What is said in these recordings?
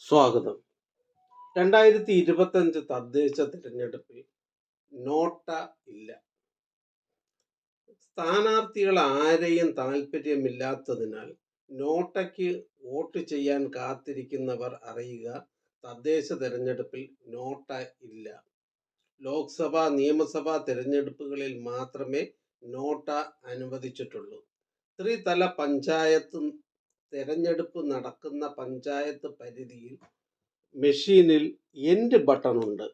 സ്വാഗതം. 2025 തദ്ദേശ തിരഞ്ഞെടുപ്പിൽ നോട്ട ഇല്ല. സ്ഥാനാർത്ഥികൾ ആരെയും താല്പര്യമില്ലാത്തതിനാൽ നോട്ടയ്ക്ക് വോട്ട് ചെയ്യാൻ കാത്തിരിക്കുന്നവർ അറിയുക, തദ്ദേശ തിരഞ്ഞെടുപ്പിൽ നോട്ട ഇല്ല. ലോക്സഭാ നിയമസഭാ തിരഞ്ഞെടുപ്പുകളിൽ മാത്രമേ നോട്ട അനുവദിച്ചിട്ടുള്ളൂ. ത്രിതല പഞ്ചായത്ത് തിരഞ്ഞെടുപ്പ് നടക്കുന്ന പഞ്ചായത്ത് പരിധിയിൽ മെഷീനിൽ എൻഡ് ബട്ടൺ ഉണ്ട്.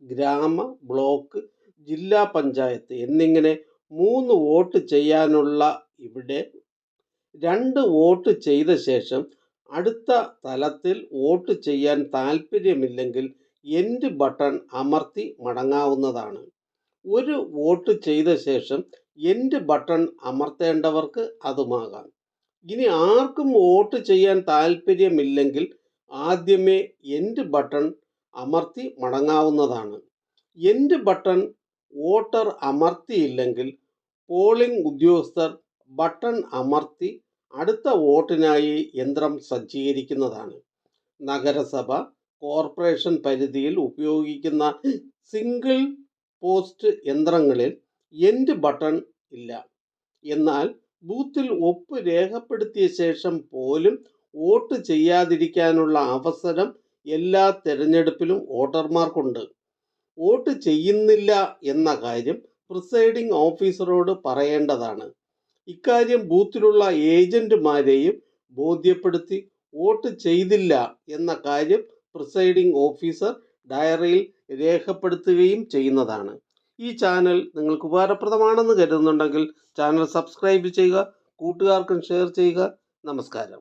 ഗ്രാമ, ബ്ലോക്ക്, ജില്ലാ പഞ്ചായത്ത് എന്നിങ്ങനെ 3 വോട്ട് ചെയ്യാനുള്ള ഇവിടെ 2 വോട്ട് ചെയ്ത ശേഷം അടുത്ത തലത്തിൽ വോട്ട് ചെയ്യാൻ താല്പര്യമില്ലെങ്കിൽ എൻഡ് ബട്ടൺ അമർത്തി മടങ്ങാവുന്നതാണ്. 1 വോട്ട് ചെയ്ത ശേഷം എൻഡ് ബട്ടൺ അമർത്തേണ്ടവർക്ക് അതുമാകാം. ഇനി ആർക്കും വോട്ട് ചെയ്യാൻ താല്പര്യമില്ലെങ്കിൽ ആദ്യമേ എൻഡ് ബട്ടൺ അമർത്തി മടങ്ങാവുന്നതാണ്. എൻഡ് ബട്ടൺ വോട്ടർ അമർത്തിയില്ലെങ്കിൽ പോളിംഗ് ഉദ്യോഗസ്ഥർ ബട്ടൺ അമർത്തി അടുത്ത വോട്ടിനായി യന്ത്രം സജ്ജീകരിക്കുന്നതാണ്. നഗരസഭ, കോർപ്പറേഷൻ പരിധിയിൽ ഉപയോഗിക്കുന്ന സിംഗിൾ പോസ്റ്റ് യന്ത്രങ്ങളിൽ എൻഡ് ബട്ടൺ ഇല്ല. എന്നാൽ ബൂത്തിൽ ഒപ്പ് രേഖപ്പെടുത്തിയ ശേഷം പോലും വോട്ട് ചെയ്യാതിരിക്കാനുള്ള അവസരം എല്ലാ തിരഞ്ഞെടുപ്പിലും വോട്ടർമാർക്കുണ്ട്. വോട്ട് ചെയ്യുന്നില്ല എന്ന കാര്യം പ്രിസൈഡിംഗ് ഓഫീസറോട് പറയേണ്ടതാണ്. ഇക്കാര്യം ബൂത്തിലുള്ള ഏജന്റുമാരെയും ബോധ്യപ്പെടുത്തി വോട്ട് ചെയ്തില്ല എന്ന കാര്യം പ്രിസൈഡിംഗ് ഓഫീസർ ഡയറിയിൽ രേഖപ്പെടുത്തുകയും ചെയ്യുന്നതാണ്. ഈ ചാനൽ നിങ്ങൾക്ക് ഉപകാരപ്രദമാണെന്ന് കരുതുന്നുണ്ടെങ്കിൽ ചാനൽ സബ്സ്ക്രൈബ് ചെയ്യുക, കൂട്ടുകാർക്കും ഷെയർ ചെയ്യുക. നമസ്കാരം.